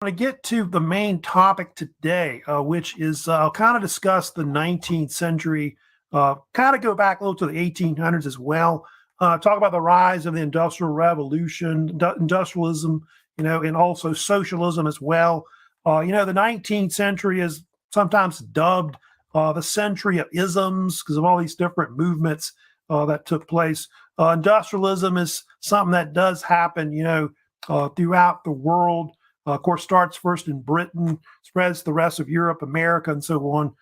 Want to get to the main topic today, which is I'll kind of discuss the 19th century, kind of go back a little to the 1800s as well. Talk about the rise of the Industrial Revolution, industrialism, and also socialism as well. The 19th century is sometimes dubbed the century of isms because of all these different movements that took place. Industrialism is something that does happen, throughout the world. Of course, starts first in Britain, spreads to the rest of Europe, America, and so on.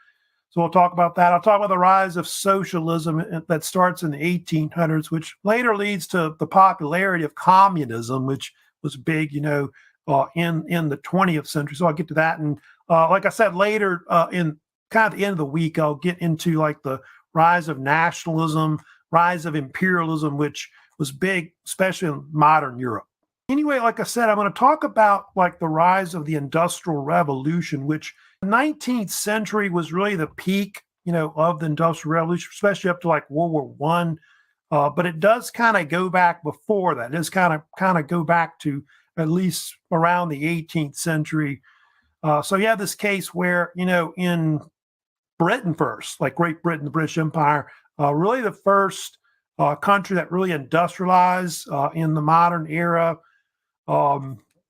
So we'll talk about that. I'll talk about the rise of socialism that starts in the 1800s, which later leads to the popularity of communism, which was big, in the 20th century. So I'll get to that. And like I said, later in kind of the end of the week, I'll get into like the rise of nationalism, rise of imperialism, which was big, especially in modern Europe. Anyway, like I said, I'm going to talk about like the rise of the Industrial Revolution, which the 19th century was really the peak, of the Industrial Revolution, especially up to like World War One. But it does kind of go back before that. It does kind of go back to at least around the 18th century. So you have this case where, in Britain first, like Great Britain, the British Empire, really the first country that really industrialized in the modern era.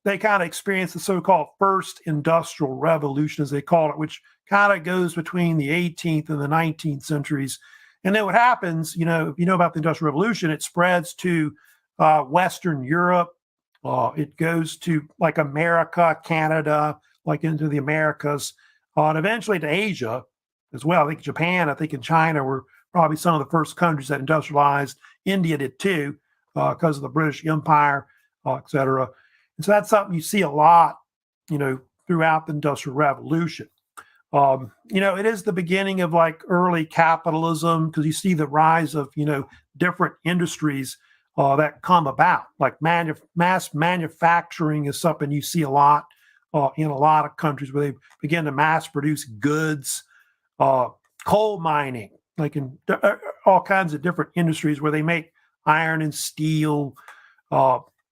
They kind of experienced the so-called first industrial revolution, as they call it, which kind of goes between the 18th and the 19th centuries. And then what happens, if you know about the Industrial Revolution, it spreads to Western Europe. It goes to like America, Canada, like into the Americas, and eventually to Asia as well. I think Japan, I think in China were probably some of the first countries that industrialized. India did too, because of the British Empire. Et cetera. And so that's something you see a lot, throughout the Industrial Revolution. It is the beginning of like early capitalism because you see the rise of, different industries that come about. Like mass manufacturing is something you see a lot in a lot of countries where they begin to mass produce goods. Coal mining, like in all kinds of different industries where they make iron and steel,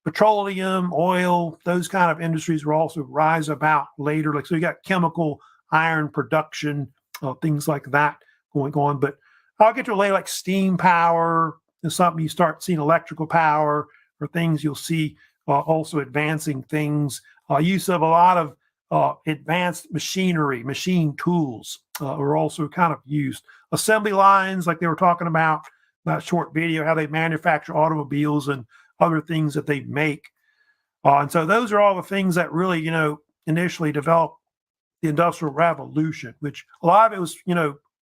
petroleum, oil, those kind of industries will also rise about later. Like, so you got chemical iron production, things like that going on. But I'll get to it later, like steam power is something you start seeing electrical power or things you'll see also advancing things. Use of a lot of advanced machinery, machine tools are also kind of used. Assembly lines, like they were talking about in that short video, how they manufacture automobiles and other things that they make. And so those are all the things that really, initially developed the Industrial Revolution, which a lot of it was,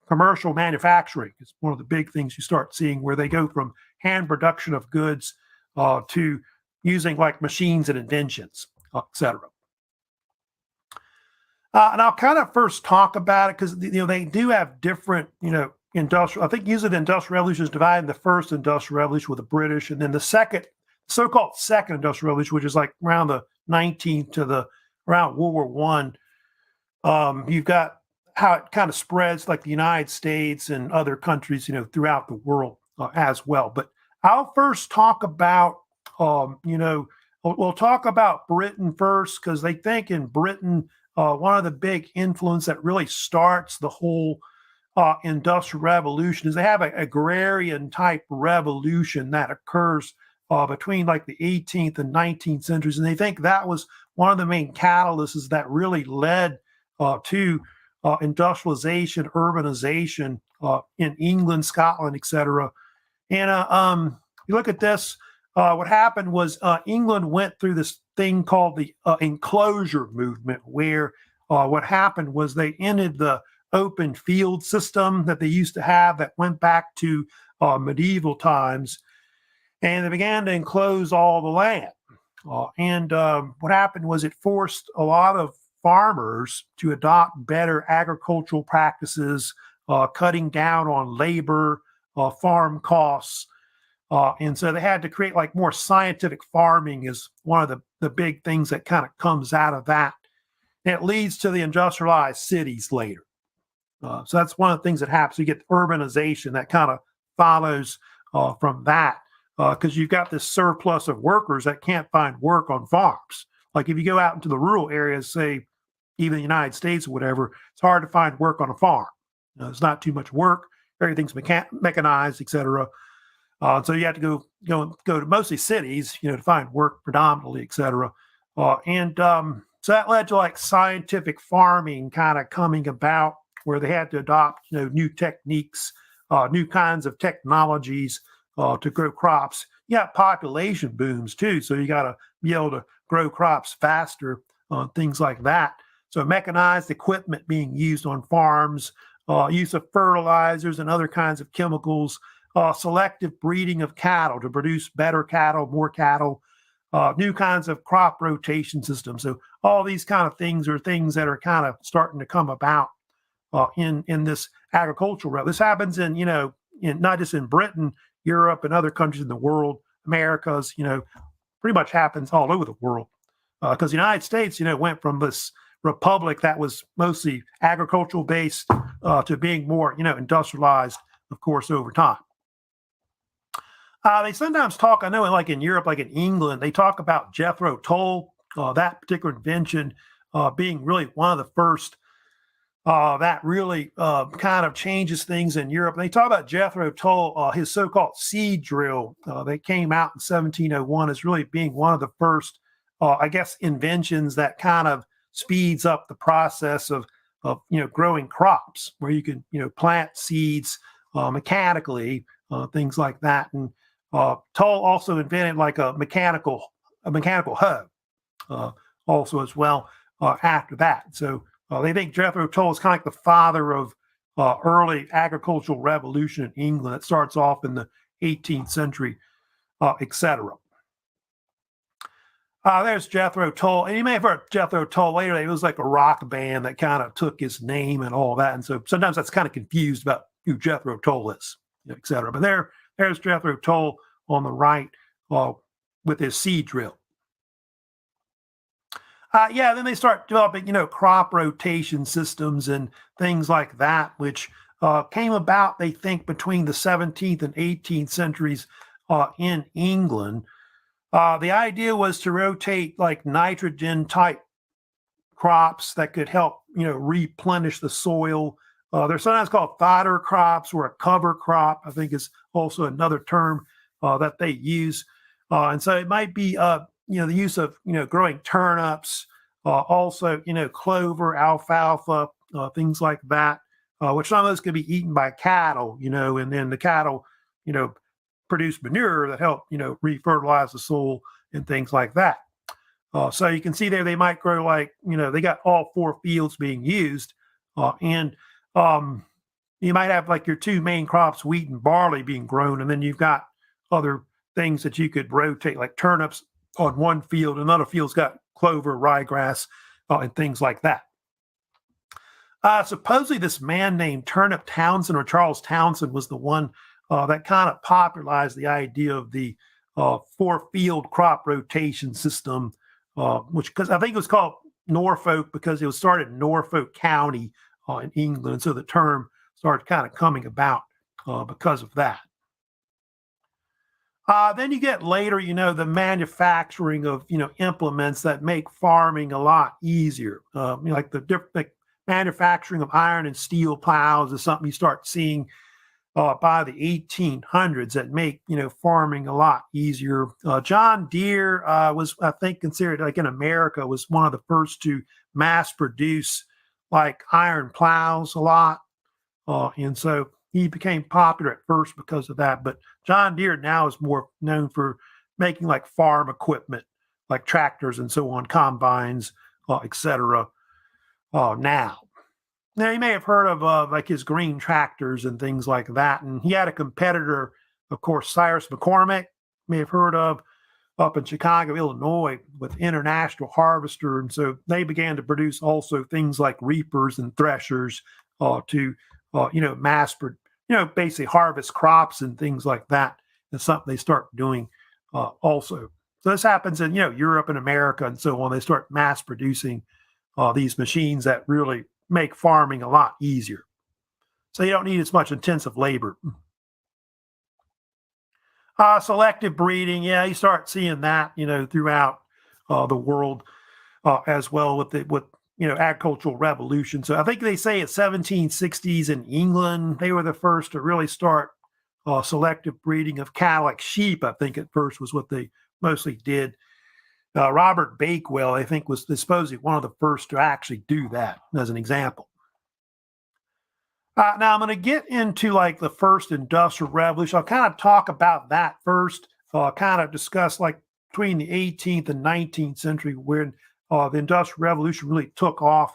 commercial manufacturing. It's one of the big things you start seeing where they go from hand production of goods to using like machines and inventions, et cetera. And I'll kind of first talk about it because, they do have different, industrial. I think usually the Industrial Revolution is divided in the first Industrial Revolution with the British, and then the second, so-called second Industrial Revolution, which is like around the 19th to around World War One. You've got how it kind of spreads like the United States and other countries, throughout the world as well. But I'll first talk about, we'll talk about Britain first because they think in Britain, one of the big influence that really starts the whole Industrial Revolution is they have an agrarian type revolution that occurs between like the 18th and 19th centuries. And they think that was one of the main catalysts that really led to industrialization, urbanization in England, Scotland, et cetera. And you look at this, what happened was England went through this thing called the enclosure movement, where what happened was they ended the open field system that they used to have that went back to medieval times, and they began to enclose all the land. And what happened was it forced a lot of farmers to adopt better agricultural practices, cutting down on labor, farm costs. And so they had to create like more scientific farming is one of the big things that kind of comes out of that. And it leads to the industrialized cities later. So that's one of the things that happens. You get urbanization that kind of follows from that because you've got this surplus of workers that can't find work on farms. Like if you go out into the rural areas, say even the United States or whatever, it's hard to find work on a farm. There's not too much work. Everything's mechanized, etc. So you have to go to mostly cities, to find work predominantly, etc. And so that led to like scientific farming kind of coming about, where they had to adopt new techniques, new kinds of technologies to grow crops. You got population booms too, so you got to be able to grow crops faster, things like that. So mechanized equipment being used on farms, use of fertilizers and other kinds of chemicals, selective breeding of cattle to produce better cattle, more cattle, new kinds of crop rotation systems. So all these kind of things are things that are kind of starting to come about in this agricultural realm. This happens in not just in Britain, Europe, and other countries in the world. America's pretty much happens all over the world, because the United States went from this republic that was mostly agricultural based to being more industrialized, of course, over time. They sometimes talk, I know, like in Europe, like in England, they talk about Jethro Tull, that particular invention being really one of the first that really kind of changes things in Europe. And they talk about Jethro Tull, his so-called seed drill that came out in 1701 as really being one of the first, I guess, inventions that kind of speeds up the process of growing crops, where you can plant seeds mechanically, things like that. And Tull also invented like a mechanical hoe also as well after that. So they think Jethro Tull is kind of like the father of early agricultural revolution in England. It starts off in the 18th century, etc. There's Jethro Tull. And you may have heard Jethro Tull later. It was like a rock band that kind of took his name and all that. And so sometimes that's kind of confused about who Jethro Tull is, etc. But there's Jethro Tull on the right with his seed drill. Then they start developing, crop rotation systems and things like that, which came about, they think, between the 17th and 18th centuries in England. The idea was to rotate like nitrogen type crops that could help, replenish the soil. They're sometimes called fodder crops, or a cover crop, I think is also another term that they use. And so it might be, the use of, growing turnips, also, clover, alfalfa, things like that, which some of those could be eaten by cattle, and then the cattle, produce manure that help, refertilize the soil and things like that. So you can see there, they might grow like, they got all four fields being used. And you might have like your two main crops, wheat and barley, being grown. And then you've got other things that you could rotate, like turnips on one field. Another field's got clover, ryegrass, and things like that. Supposedly this man named Turnip Townsend, or Charles Townsend, was the one that kind of popularized the idea of the four-field crop rotation system, which, because I think it was called Norfolk because it was started in Norfolk County in England. And so the term started kind of coming about because of that. Then you get later, the manufacturing of, implements that make farming a lot easier. Like the manufacturing of iron and steel plows is something you start seeing by the 1800s that make, farming a lot easier. John Deere was, I think, considered, like in America, was one of the first to mass produce like iron plows a lot. And so he became popular at first because of that. But John Deere now is more known for making like farm equipment, like tractors and so on, combines, etc. Now you may have heard of like his green tractors and things like that. And he had a competitor, of course, Cyrus McCormick, may have heard of, up in Chicago, Illinois, with International Harvester. And so they began to produce also things like reapers and threshers to mass produce, basically harvest crops and things like that. It's something they start doing also. So this happens in, Europe and America and so on. They start mass producing these machines that really make farming a lot easier. So you don't need as much intensive labor. Selective breeding, you start seeing that, throughout the world. as well with agricultural revolution. So I think they say at 1760s in England, they were the first to really start selective breeding of cattle, like sheep. I think at first was what they mostly did. Robert Bakewell, I think, was supposedly one of the first to actually do that, as an example. Now I'm going to get into like the first industrial revolution. I'll kind of talk about that first. Kind of discuss like between the 18th and 19th century when the industrial revolution really took off.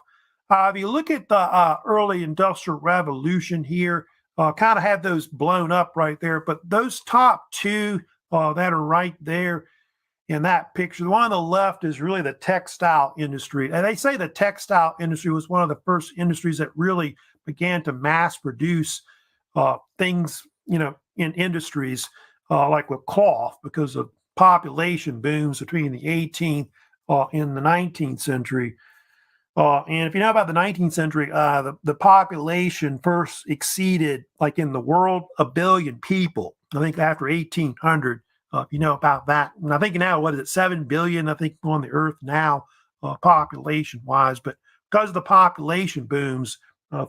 If you look at the early industrial revolution here, kind of had those blown up right there, but those top two that are right there in that picture, the one on the left is really the textile industry. And they say the textile industry was one of the first industries that really began to mass produce things, in industries like with cloth, because of population booms between the 18th and the 19th century. And if you know about the 19th century, the population first exceeded, like in the world, 1 billion people. I think after 1800, if you know about that. And I think now, what is it, 7 billion, I think, on the earth now, population-wise. But because of the population booms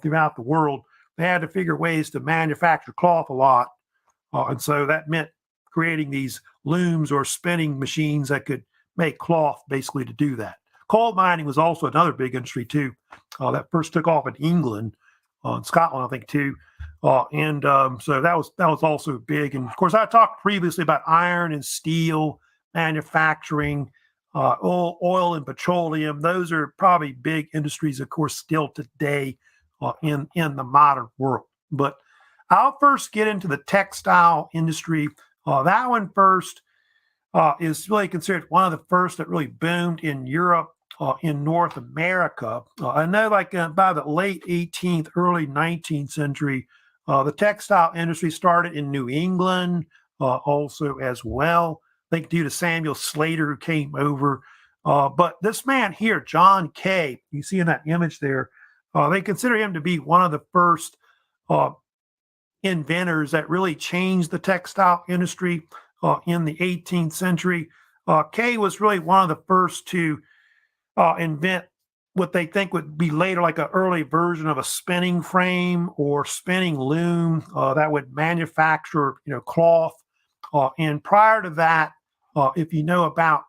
throughout the world, they had to figure ways to manufacture cloth a lot. And so that meant creating these looms or spinning machines that could make cloth, basically, to do that. Coal mining was also another big industry, too, that first took off in England, in Scotland, I think, too. So that was also big. And, of course, I talked previously about iron and steel, manufacturing, oil and petroleum. Those are probably big industries, of course, still today in the modern world. But I'll first get into the textile industry. That one first is really considered one of the first that really boomed in Europe, in North America. I know by the late 18th, early 19th century, the textile industry started in New England also as well. I think due to Samuel Slater, who came over. But this man here, John Kay, you see in that image there, they consider him to be one of the first inventors that really changed the textile industry in the 18th century. Kay was really one of the first to invent what they think would be later like an early version of a spinning frame or spinning loom that would manufacture, cloth. And prior to that, if you know about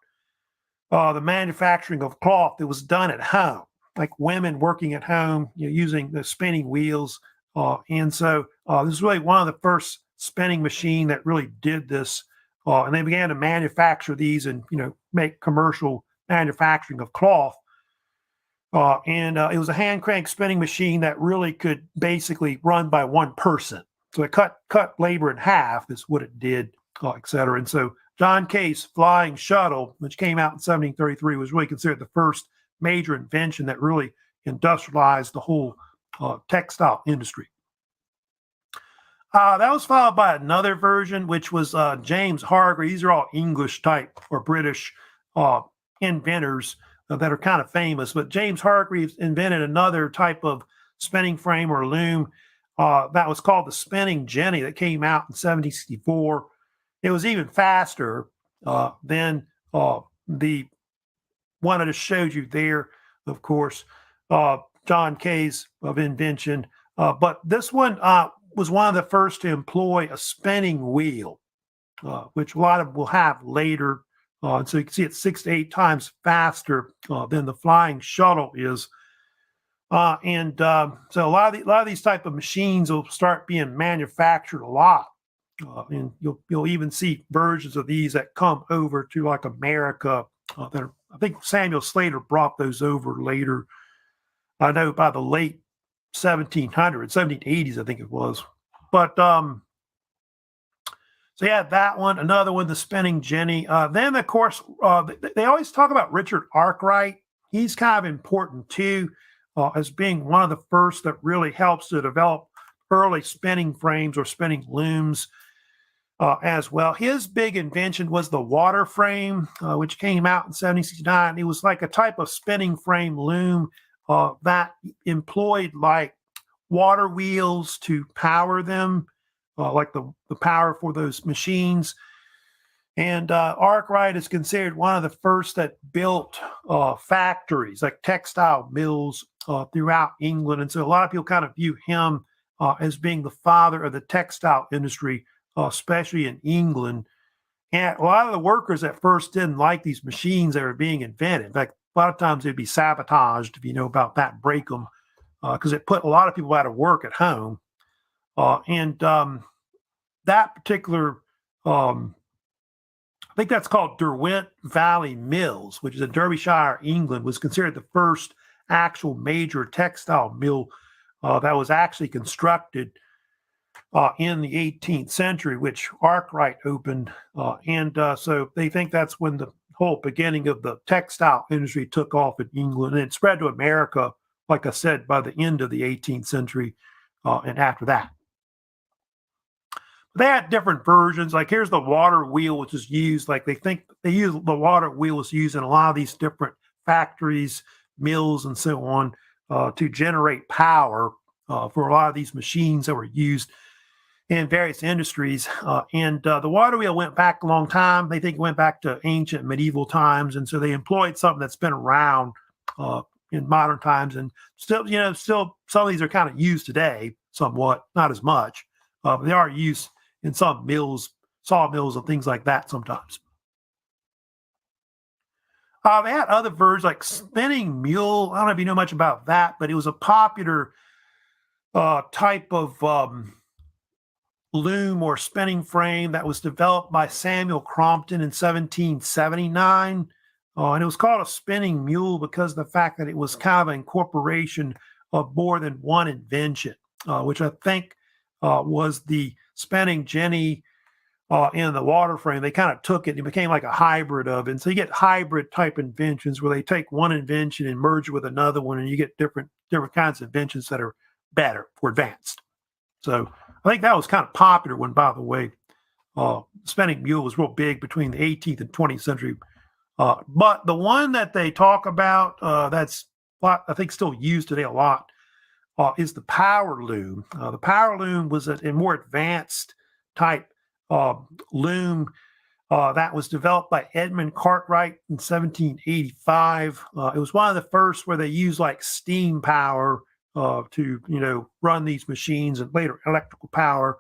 the manufacturing of cloth, it was done at home, like women working at home, using the spinning wheels. And so this is really one of the first spinning machine that really did this. And they began to manufacture these and, make commercial manufacturing of cloth. And it was a hand crank spinning machine that really could basically run by one person. So it cut labor in half is what it did, et cetera. And so John Kay's flying shuttle, which came out in 1733, was really considered the first major invention that really industrialized the whole textile industry. That was followed by another version, which was James Hargreaves. These are all English type or British inventors that are kind of famous. But James Hargreaves invented another type of spinning frame or loom that was called the spinning jenny that came out in 1764. It was even faster than the one I just showed you there, of course, John Kay's of invention. But this one was one of the first to employ a spinning wheel, which a lot of them will have later. So you can see it's 6 to 8 times faster than the flying shuttle is. So a lot of these type of machines will start being manufactured a lot. And you'll even see versions of these that come over to like America. I think Samuel Slater brought those over later. I know by the late 1700s, 1780s, I think it was. But so yeah, that one, another one, the spinning jenny. Then, of course, they always talk about Richard Arkwright. He's kind of important too, as being one of the first that really helps to develop early spinning frames or spinning looms as well. His big invention was the water frame, which came out in 1769. It was like a type of spinning frame loom that employed like water wheels to power them, like the power for those machines. And Arkwright is considered one of the first that built factories, like textile mills throughout England. And so a lot of people kind of view him as being the father of the textile industry, especially in England. And a lot of the workers at first didn't like these machines that were being invented. In fact, a lot of times they'd be sabotaged, if you know about that, break them, because it put a lot of people out of work at home. And that particular I think that's called Derwent Valley Mills, which is in Derbyshire, England, was considered the first actual major textile mill that was actually constructed in the 18th century, which Arkwright opened. So they think that's when the whole beginning of the textile industry took off in England, and it spread to America, like I said, by the end of the 18th century and after that. They had different versions. Like here's the water wheel, which is used. Like they think they use the water wheel is used in a lot of these different factories, mills, and so on to generate power for a lot of these machines that were used in various industries. The water wheel went back a long time. They think it went back to ancient medieval times, and so they employed something that's been around in modern times, and still some of these are kind of used today, somewhat, not as much, but they are used in some mills, sawmills, and things like that sometimes. They had other versions like spinning mule. I don't know if you know much about that, but it was a popular type of loom or spinning frame that was developed by Samuel Crompton in 1779. And it was called a spinning mule because of the fact that it was kind of an incorporation of more than one invention, which I think was the spinning jenny in the water frame. They kind of took it and it became like a hybrid of it. And so you get hybrid type inventions where they take one invention and merge it with another one, and you get different kinds of inventions that are better or advanced. So I think that was kind of popular one, by the way. Spinning mule was real big between the 18th and 20th century. But the one that they talk about that's I think still used today a lot is the power loom. The power loom was a more advanced type loom that was developed by Edmund Cartwright in 1785. It was one of the first where they used like steam power to run these machines, and later electrical power.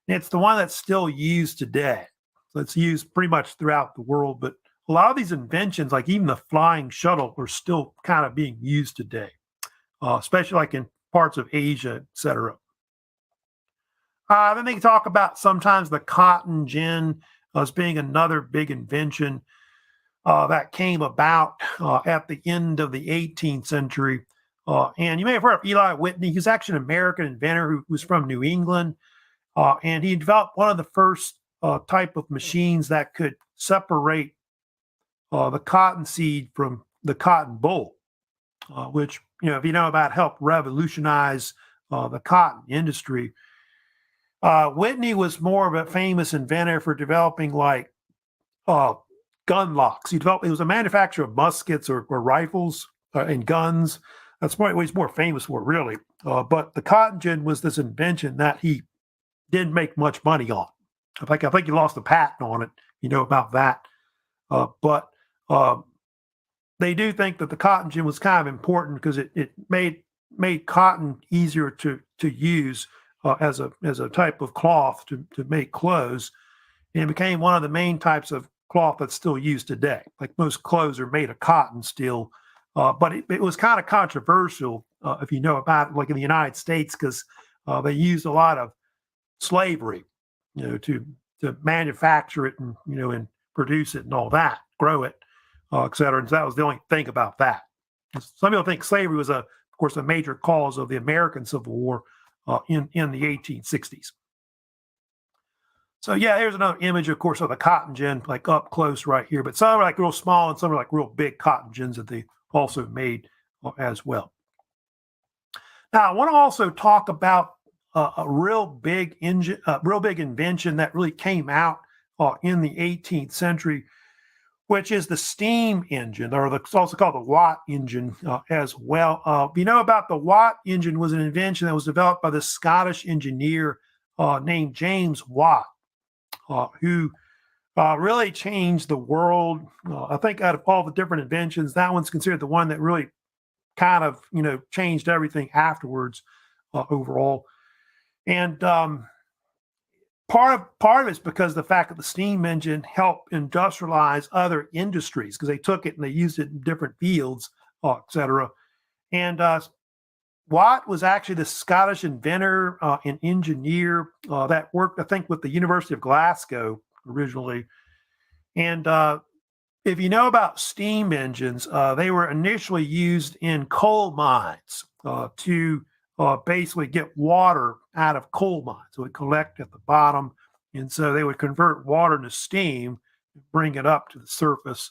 And it's the one that's still used today. So it's used pretty much throughout the world, but a lot of these inventions, like even the flying shuttle, are still kind of being used today, especially like in parts of Asia, etc. Then they talk about sometimes the cotton gin as being another big invention that came about at the end of the 18th century. And you may have heard of Eli Whitney. He's actually an American inventor who was from New England. And he developed one of the first type of machines that could separate the cotton seed from the cotton boll, which, if you know about, helped revolutionize the cotton industry. Whitney was more of a famous inventor for developing like gun locks. He was a manufacturer of muskets or rifles and guns. That's what he's more famous for, really. But the cotton gin was this invention that he didn't make much money on. I think he lost a patent on it. You know about that. But they do think that the cotton gin was kind of important because it made cotton easier to use as a type of cloth to make clothes, and it became one of the main types of cloth that's still used today. Like most clothes are made of cotton still, but it was kind of controversial if you know about it, like in the United States, because they used a lot of slavery, to manufacture it and and produce it and all that, grow it, et cetera. And so that was the only thing about that. Some people think slavery was, of course, a major cause of the American Civil War in the 1860s. So yeah, here's another image, of course, of the cotton gin, like up close right here. But some are like real small, and some are like real big cotton gins that they also made as well. Now, I want to also talk about a real big invention that really came out in the 18th century, which is the steam engine, or it's also called the Watt engine as well. You know about the Watt engine was an invention that was developed by this Scottish engineer named James Watt, who really changed the world. I think out of all the different inventions, that one's considered the one that really kind of, changed everything afterwards overall. And part of it's because the fact that the steam engine helped industrialize other industries because they took it and they used it in different fields, et cetera. And Watt was actually the Scottish inventor and engineer that worked, I think, with the University of Glasgow originally. And if you know about steam engines, they were initially used in coal mines to basically get water out of coal mines. So it would collect at the bottom. And so they would convert water into steam, bring it up to the surface.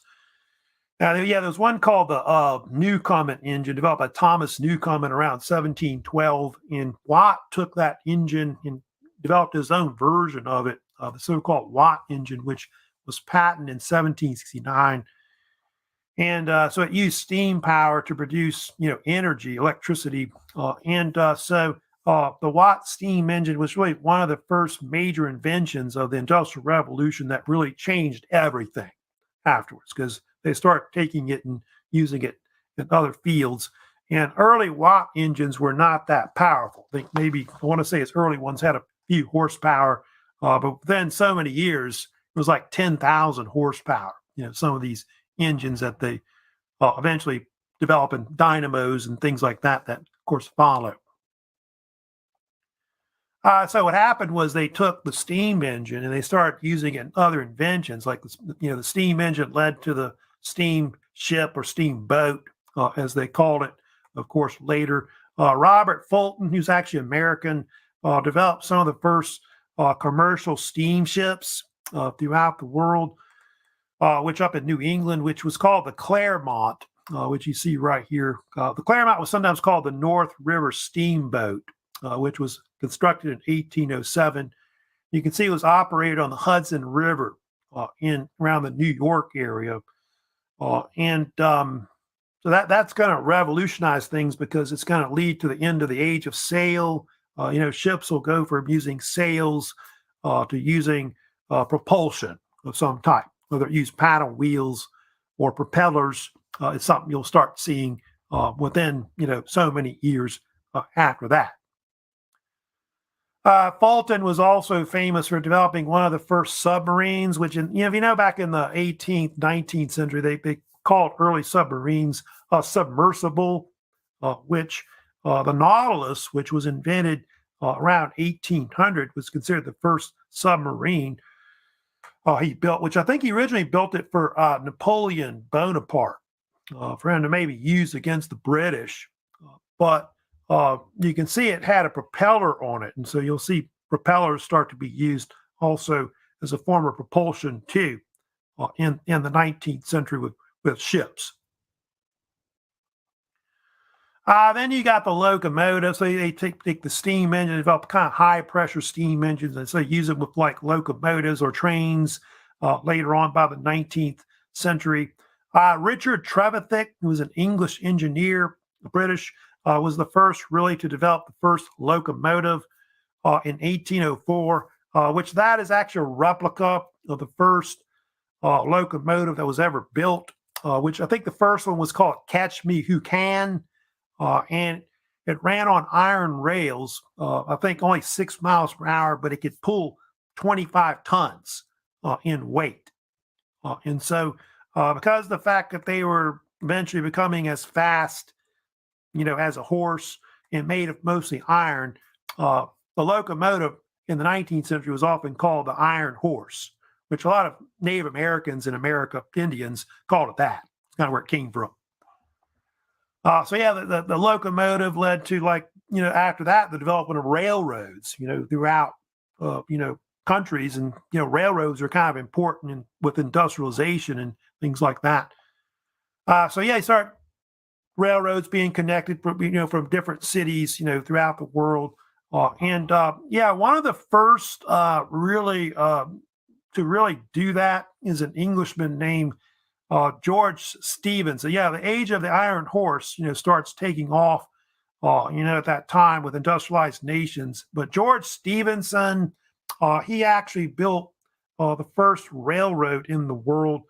Now, yeah, there's one called the Newcomen engine, developed by Thomas Newcomen around 1712. And Watt took that engine and developed his own version of it, the so-called Watt engine, which was patented in 1769. And so it used steam power to produce, energy, electricity. So the Watt steam engine was really one of the first major inventions of the Industrial Revolution that really changed everything afterwards because they start taking it and using it in other fields. And early Watt engines were not that powerful. I think maybe I want to say its early ones had a few horsepower, but then so many years, it was like 10,000 horsepower. Some of these engines that they eventually develop in dynamos and things like that, of course, follow. So what happened was they took the steam engine and they started using it in other inventions, like the steam engine led to the steam ship or steamboat, as they called it. Of course, later Robert Fulton, who's actually American, developed some of the first commercial steamships throughout the world, which up in New England, which was called the Claremont, which you see right here. The Claremont was sometimes called the North River Steamboat, which was constructed in 1807. You can see it was operated on the Hudson River in around the New York area. So that's going to revolutionize things because it's going to lead to the end of the age of sail. Ships will go from using sails to using propulsion of some type, whether it use paddle wheels or propellers. It's something you'll start seeing within so many years after that. Fulton was also famous for developing one of the first submarines, which, if back in the 18th, 19th century, they called early submarines submersible, which the Nautilus, which was invented around 1800, was considered the first submarine he built, which I think he originally built it for Napoleon Bonaparte, for him to maybe use against the British. But you can see it had a propeller on it. And so you'll see propellers start to be used also as a form of propulsion too in the 19th century with ships. Then you got the locomotive. So they take the steam engine, develop kind of high pressure steam engines, and so use it with like locomotives or trains later on by the 19th century. Richard Trevithick, who was an English engineer, British, was the first really to develop the first locomotive in 1804, which that is actually a replica of the first locomotive that was ever built, which I think the first one was called Catch Me Who Can, and it ran on iron rails, I think only 6 miles per hour, but it could pull 25 tons in weight. And so because of the fact that they were eventually becoming as fast as a horse and made of mostly iron, the locomotive in the 19th century was often called the iron horse, which a lot of Native Americans in America, Indians, called it that. It's kind of where it came from. The locomotive led to after that, the development of railroads, throughout, countries. And, railroads are kind of important with industrialization and things like that. You start railroads being connected from different cities, throughout the world. One of the first really to really do that is an Englishman named George Stephen. So the age of the iron horse, starts taking off, at that time with industrialized nations. But George Stephenson, he actually built the first railroad in the world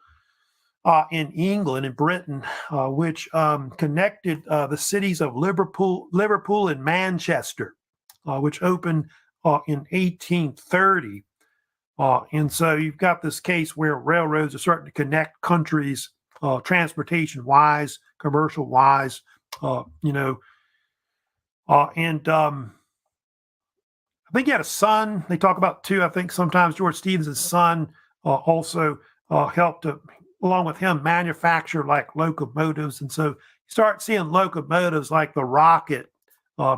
in England and Britain, which connected the cities of Liverpool and Manchester, which opened in 1830. And so you've got this case where railroads are starting to connect countries, transportation wise, commercial wise, and I think he had a son. They talk about two. I think sometimes George Stevens' son also helped to, along with him, manufacture like locomotives. And so you start seeing locomotives like the Rocket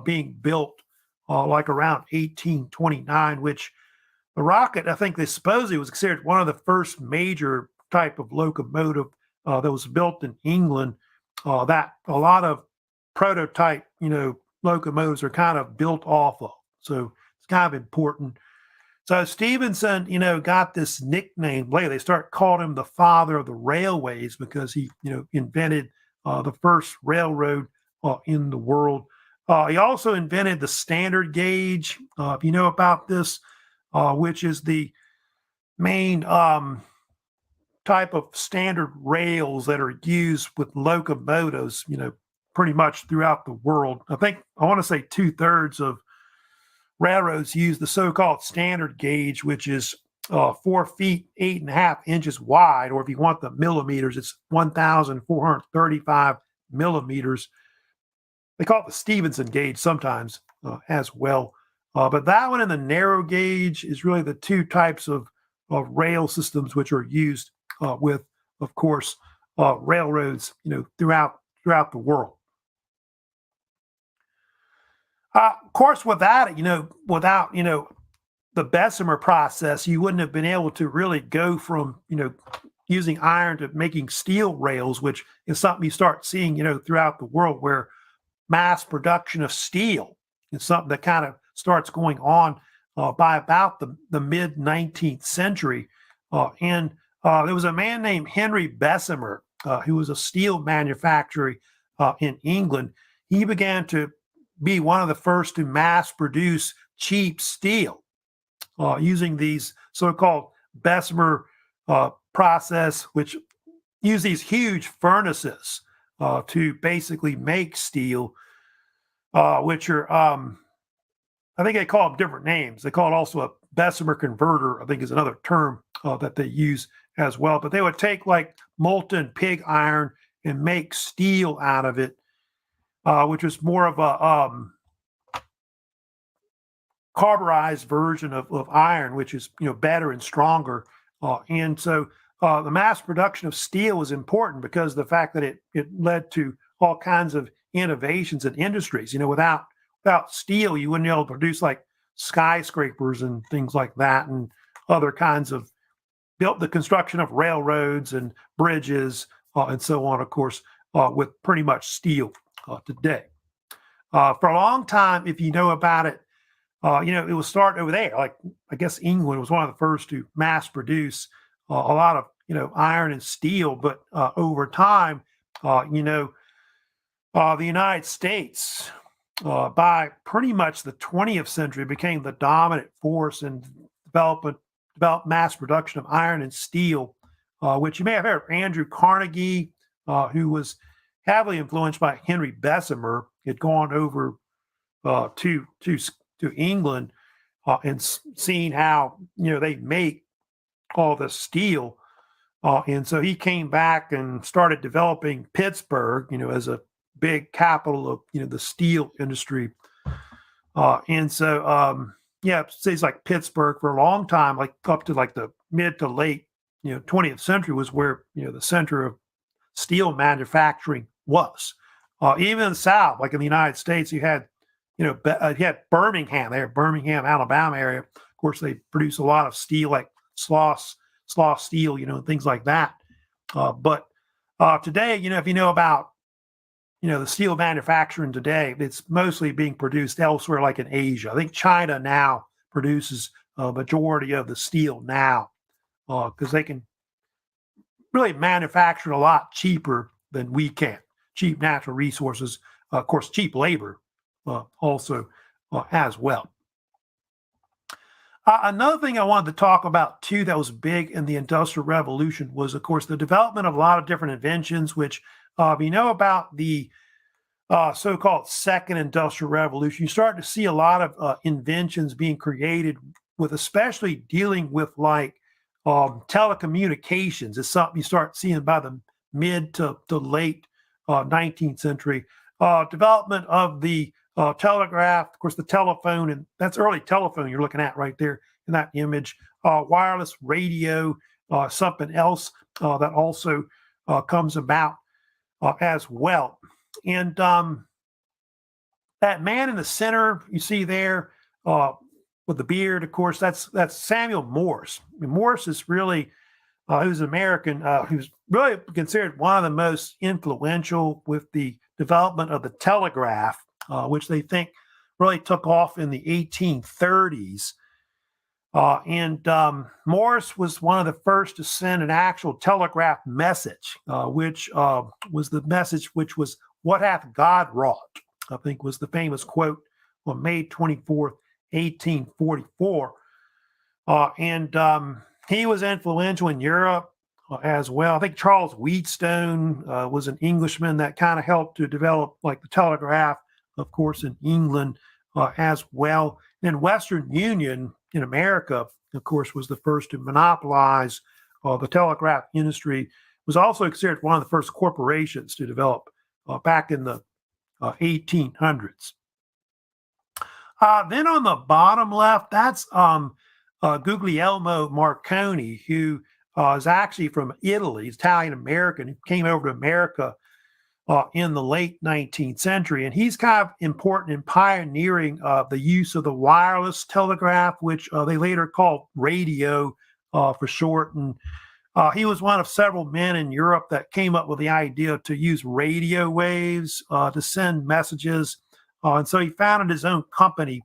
being built like around 1829, which the Rocket, I think they supposedly was considered one of the first major type of locomotive that was built in England. That a lot of prototype, locomotives are kind of built off of. So it's kind of important. So Stevenson, got this nickname later. They start calling him the father of the railways because he, invented the first railroad in the world. He also invented the standard gauge. If you know about this, which is the main type of standard rails that are used with locomotives, pretty much throughout the world. I want to say 2/3 of railroads use the so-called standard gauge, which is 4 feet 8.5 inches wide, or if you want the millimeters, it's 1,435 millimeters. They call it the Stevenson gauge sometimes as well. But that one and the narrow gauge is really the two types of rail systems which are used with, of course, railroads, throughout the world. Of course, without it, without the Bessemer process, you wouldn't have been able to really go from using iron to making steel rails, which is something you start seeing throughout the world, where mass production of steel is something that kind of starts going on by about the mid 19th century. And there was a man named Henry Bessemer who was a steel manufacturer in England. He began to be one of the first to mass produce cheap steel using these so-called Bessemer process, which use these huge furnaces to basically make steel, which are, I think they call them different names. They call it also a Bessemer converter, I think is another term that they use as well. But they would take like molten pig iron and make steel out of it, which was more of a carburized version of iron, which is better and stronger. And so the mass production of steel was important because of the fact that it led to all kinds of innovations in industries. Without steel, you wouldn't be able to produce like skyscrapers and things like that, and other kinds of built the construction of railroads and bridges and so on, of course, with pretty much steel today. For a long time, if you know about it, it was starting over there. Like, I guess England was one of the first to mass produce a lot of, iron and steel. But over time, the United States, by pretty much the 20th century, became the dominant force in developed mass production of iron and steel, which you may have heard of Andrew Carnegie, who was heavily influenced by Henry Bessemer, had gone over to England and seen how they make all the steel, and so he came back and started developing Pittsburgh, as a big capital of the steel industry, and so cities like Pittsburgh for a long time, like up to like the mid to late 20th century, was where the center of steel manufacturing was. Even in the South, like in the United States, you had you had Birmingham there, Birmingham, Alabama area. Of course, they produce a lot of steel, like slough steel, and things like that. But today, if you know about the steel manufacturing today, it's mostly being produced elsewhere, like in Asia. I think China now produces a majority of the steel now because they can really manufacture a lot cheaper than we can. Cheap natural resources, of course, cheap labor also as well. Another thing I wanted to talk about too that was big in the Industrial Revolution was, of course, the development of a lot of different inventions, which if you know about the so-called Second Industrial Revolution, you start to see a lot of inventions being created with especially dealing with like telecommunications. It's something you start seeing by the mid to late 19th century. Development of the telegraph, of course, the telephone, and that's early telephone you're looking at right there in that image. Wireless radio, something else that also comes about as well. And that man in the center you see there with the beard, of course, that's Samuel Morse. Morse is really who's an American, who's really considered one of the most influential with the development of the telegraph, which they think really took off in the 1830s. And Morse was one of the first to send an actual telegraph message, which was the message which was, "What hath God wrought?" I think was the famous quote on May 24th, 1844. And he was influential in Europe as well. I think Charles Wheatstone was an Englishman that kind of helped to develop like the telegraph, of course, in England as well. And Western Union in America, of course, was the first to monopolize the telegraph industry. Was also considered one of the first corporations to develop back in the 1800s. Then on the bottom left, that's Guglielmo Marconi, who is actually from Italy. He's Italian American. He came over to America in the late 19th century. And he's kind of important in pioneering the use of the wireless telegraph, which they later called radio for short. And he was one of several men in Europe that came up with the idea to use radio waves to send messages. And so he founded his own company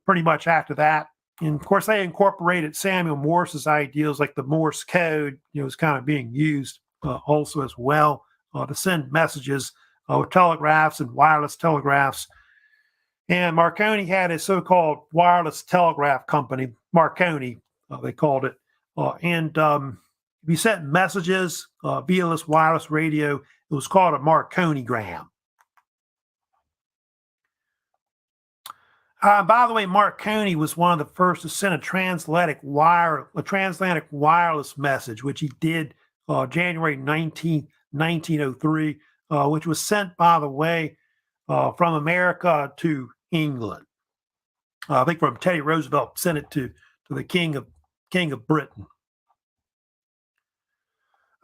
pretty much after that. And of course, they incorporated Samuel Morse's ideas, like the Morse code, was kind of being used also as well to send messages with telegraphs and wireless telegraphs. And Marconi had a so-called wireless telegraph company, Marconi, they called it. And if you sent messages via this wireless radio, it was called a Marconigram. By the way, Marconi was one of the first to send a transatlantic wireless message, which he did January 19th, 1903, which was sent, by the way, from America to England. I think from Teddy Roosevelt sent it to the King of Britain.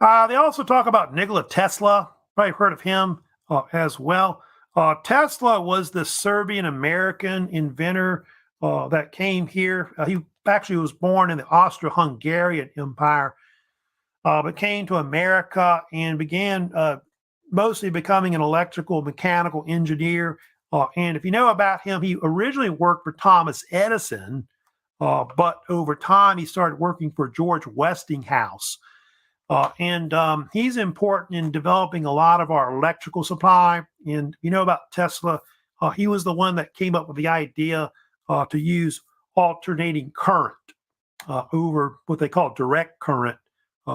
They also talk about Nikola Tesla. Probably heard of him as well. Tesla was the Serbian-American inventor that came here. He actually was born in the Austro-Hungarian Empire, but came to America and began mostly becoming an electrical mechanical engineer. And if you know about him, he originally worked for Thomas Edison, but over time he started working for George Westinghouse. And he's important in developing a lot of our electrical supply. And you know about Tesla, he was the one that came up with the idea to use alternating current over what they call direct current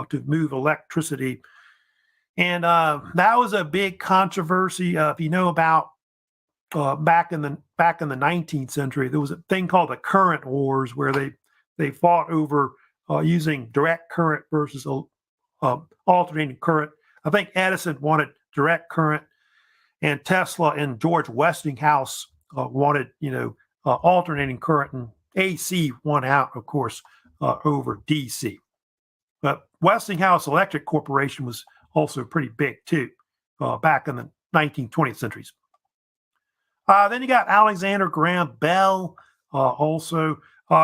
to move electricity. And that was a big controversy. If you know about back in the 19th century, there was a thing called the current wars where they fought over using direct current versus alternating current. I think Edison wanted direct current, and Tesla and George Westinghouse wanted, alternating current, and AC won out, of course, over DC. But Westinghouse Electric Corporation was also pretty big too, back in the 19th, 20th centuries. Then you got Alexander Graham Bell, also.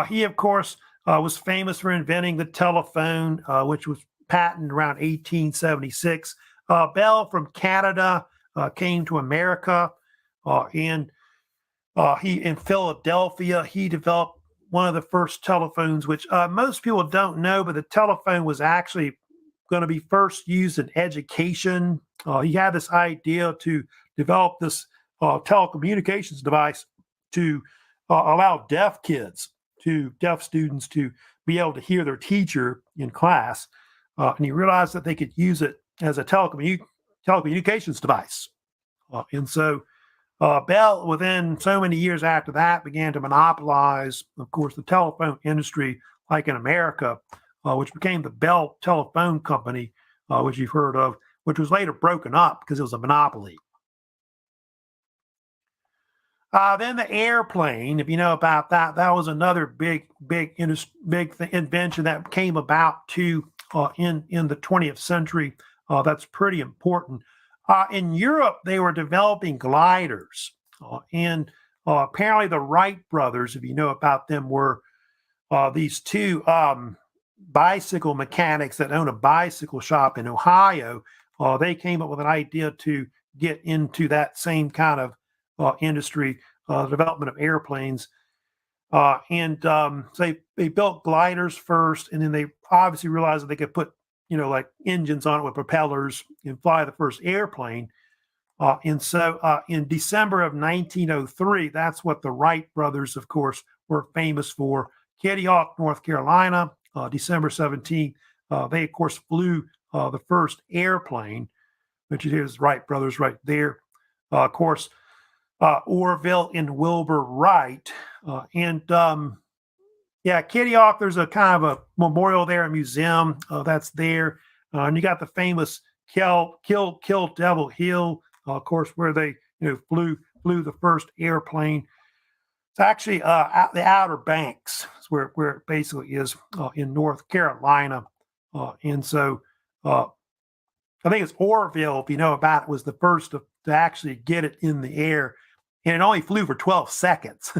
He, of course, was famous for inventing the telephone, which was patented around 1876. Bell from Canada came to America, and he in Philadelphia, he developed one of the first telephones, which most people don't know, but the telephone was actually going to be first used in education. He had this idea to develop this telecommunications device to allow deaf kids to deaf students to be able to hear their teacher in class. And he realized that they could use it as a telecommunications device. And so Bell, within so many years after that, began to monopolize, of course, the telephone industry, like in America, which became the Bell Telephone Company, which you've heard of, which was later broken up because it was a monopoly. Then the airplane, if you know about that, that was another big invention that came about too in the 20th century. That's pretty important. In Europe, they were developing gliders, and apparently the Wright brothers, if you know about them, were these two bicycle mechanics that own a bicycle shop in Ohio. They came up with an idea to get into that same kind of industry, development of airplanes. So they built gliders first, and then they obviously realized that they could put, like engines on it with propellers and fly the first airplane. And so in December of 1903, that's what the Wright brothers, of course, were famous for. Kitty Hawk, North Carolina, December 17th. They, of course, flew the first airplane, which is Wright brothers right there. Of course, Orville and Wilbur Wright. Kitty Hawk, there's a kind of a memorial there, a museum that's there. And you got the famous Kill Devil Hill, of course, where they flew the first airplane. It's actually the Outer Banks is where it basically is in North Carolina. And so I think it's Orville, if you know about it, was the first to actually get it in the air. And it only flew for 12 seconds.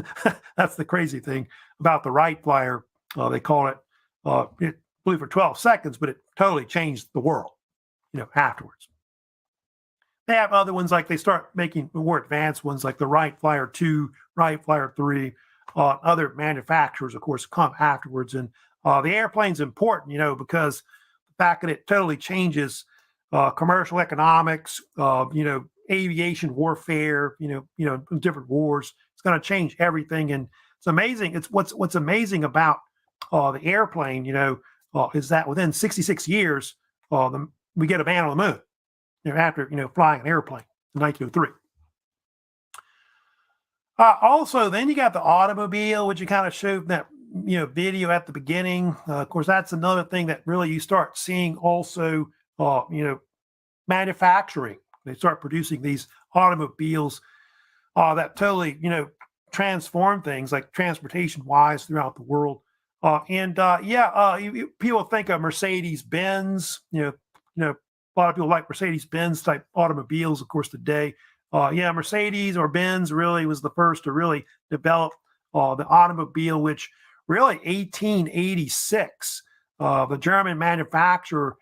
That's the crazy thing about the Wright Flyer. They call it, it flew for 12 seconds, but it totally changed the world, afterwards. They have other ones, like they start making more advanced ones, like the Wright Flyer 2, Wright Flyer 3. Other manufacturers, of course, come afterwards. And the airplane's important, because the fact that it totally changes commercial economics, aviation warfare, different wars. It's going to change everything. And it's amazing. It's what's amazing about the airplane, is that within 66 years, we get a man on the moon, after, flying an airplane in 1903. Also, then you got the automobile, which you kind of showed that, video at the beginning. Of course, that's another thing that really you start seeing also, manufacturing. They start producing these automobiles that totally, transform things like transportation-wise throughout the world. People think of Mercedes-Benz. A lot of people like Mercedes-Benz type automobiles, of course, today. Mercedes or Benz really was the first to really develop the automobile, which really 1886, the German manufacturer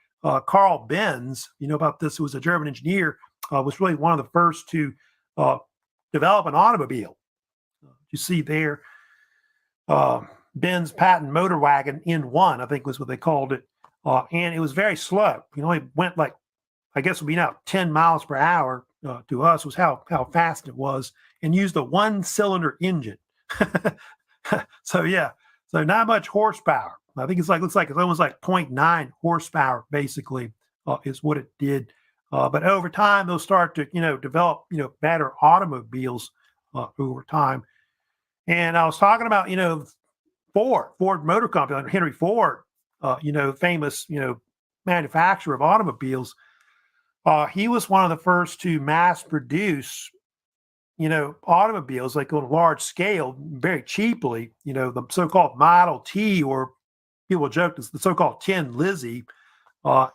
Karl Benz, about this, who was a German engineer, was really one of the first to develop an automobile. You see there, Benz patent motor wagon N1, I think was what they called it. And it was very slow. It went like, I guess would be now 10 miles per hour to us was how fast it was, and used a one-cylinder engine. So not much horsepower. I think it's almost like 0.9 horsepower, basically, is what it did. But over time, they'll start to, develop, better automobiles over time. And I was talking about, Ford Motor Company, like Henry Ford, famous, manufacturer of automobiles. He was one of the first to mass produce, automobiles, like on a large scale, very cheaply, the so-called Model T, or people joke it's the so-called Tin Lizzie.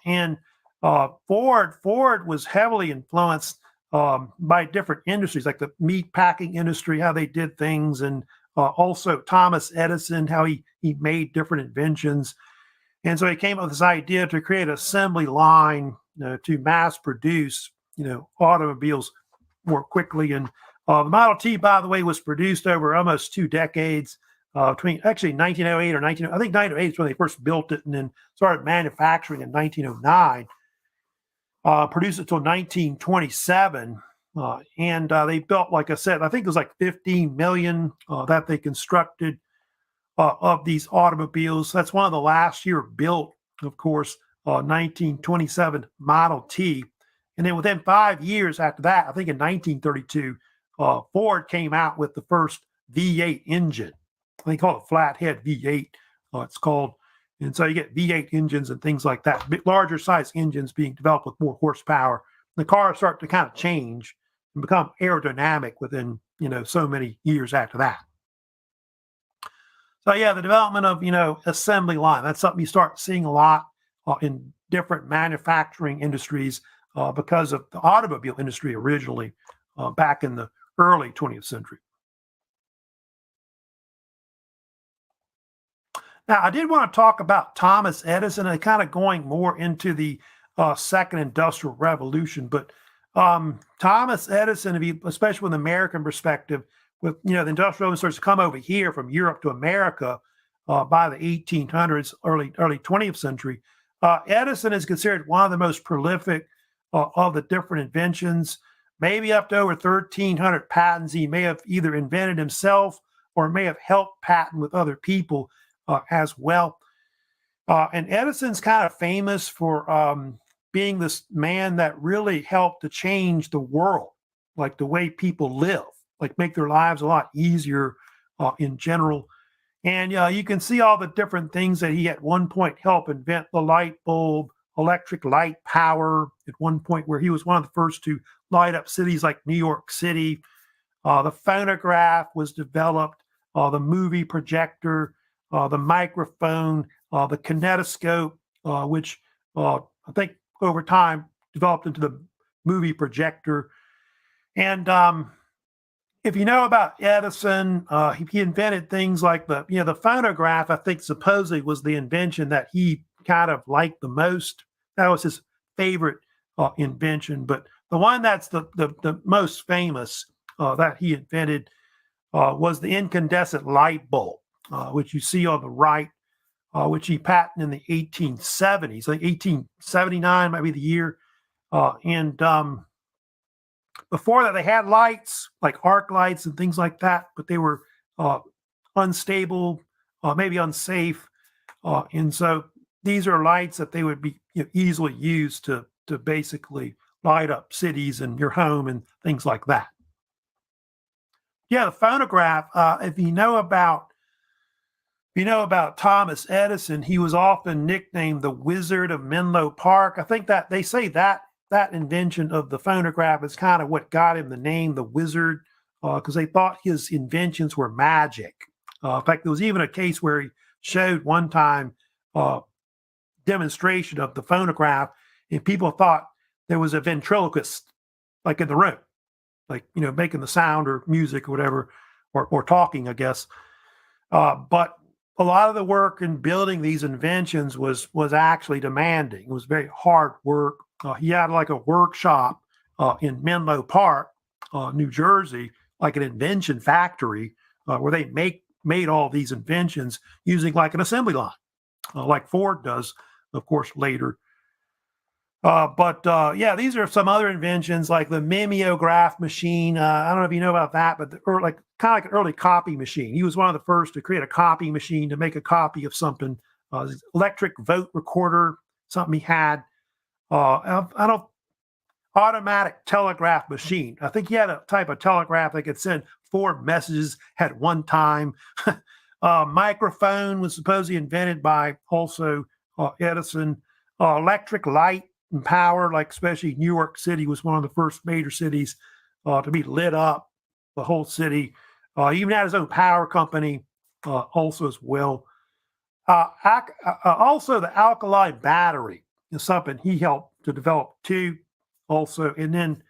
And Ford was heavily influenced by different industries, like the meat packing industry, how they did things, and also Thomas Edison, how he made different inventions. And so he came up with this idea to create an assembly line to mass produce, automobiles more quickly. And the Model T, by the way, was produced over almost 2 decades, between actually 1908 or 1908 is when they first built it, and then started manufacturing in 1909. Produced it till 1927. And they built, like I said, I think it was like 15 million that they constructed. of these automobiles. That's one of the last year built, of course, 1927 Model T. And then within 5 years after that, I think in 1932, Ford came out with the first V8 engine. They call it flathead V8. It's called. And so you get V8 engines and things like that, larger size engines being developed with more horsepower. The cars start to kind of change and become aerodynamic within, so many years after that. So yeah, the development of, assembly line, that's something you start seeing a lot in different manufacturing industries because of the automobile industry originally back in the early 20th century. Now, I did want to talk about Thomas Edison and kind of going more into the second industrial revolution. But Thomas Edison, especially with an American perspective, with the industrial revolution starts to come over here from Europe to America by the 1800s, early 20th century. Edison is considered one of the most prolific of the different inventions, maybe up to over 1,300 patents he may have either invented himself or may have helped patent with other people as well. And Edison's kind of famous for being this man that really helped to change the world, like the way people live, like make their lives a lot easier in general. And you can see all the different things that he at one point helped invent: the light bulb, electric light power, at one point where he was one of the first to light up cities like New York City. The phonograph was developed, the movie projector, the microphone, the kinetoscope, which I think over time developed into the movie projector. And if you know about Edison, he invented things like the phonograph. I think supposedly was the invention that he kind of liked the most. That was his favorite invention. But the one that's the most famous that he invented was the incandescent light bulb, which you see on the right, which he patented in the 1870s. Like 1879 might be the year. And before that, they had lights like arc lights and things like that, but they were unstable, maybe unsafe. And so these are lights that they would be easily used to basically light up cities and your home and things like that. Yeah, the phonograph. If you know about Thomas Edison, he was often nicknamed the Wizard of Menlo Park. I think that they say that invention of the phonograph is kind of what got him the name, the Wizard, because they thought his inventions were magic. In fact, there was even a case where he showed one time demonstration of the phonograph, and people thought there was a ventriloquist like in the room, like making the sound or music or whatever, or talking, I guess. But a lot of the work in building these inventions was actually demanding. It was very hard work. He had like a workshop in Menlo Park, New Jersey, like an invention factory where they made all these inventions using like an assembly line, like Ford does, of course, later. But yeah, these are some other inventions like the mimeograph machine. I don't know if you know about that, but kind of like an early copy machine. He was one of the first to create a copy machine to make a copy of something. Electric vote recorder, something he had. I don't automatic telegraph machine. I think he had a type of telegraph that could send 4 messages at one time. Microphone was supposedly invented by also Edison. Electric light and power, like especially New York City was one of the first major cities to be lit up, the whole city. He even had his own power company also as well. Also, the alkaline battery is something he helped to develop too, also. And then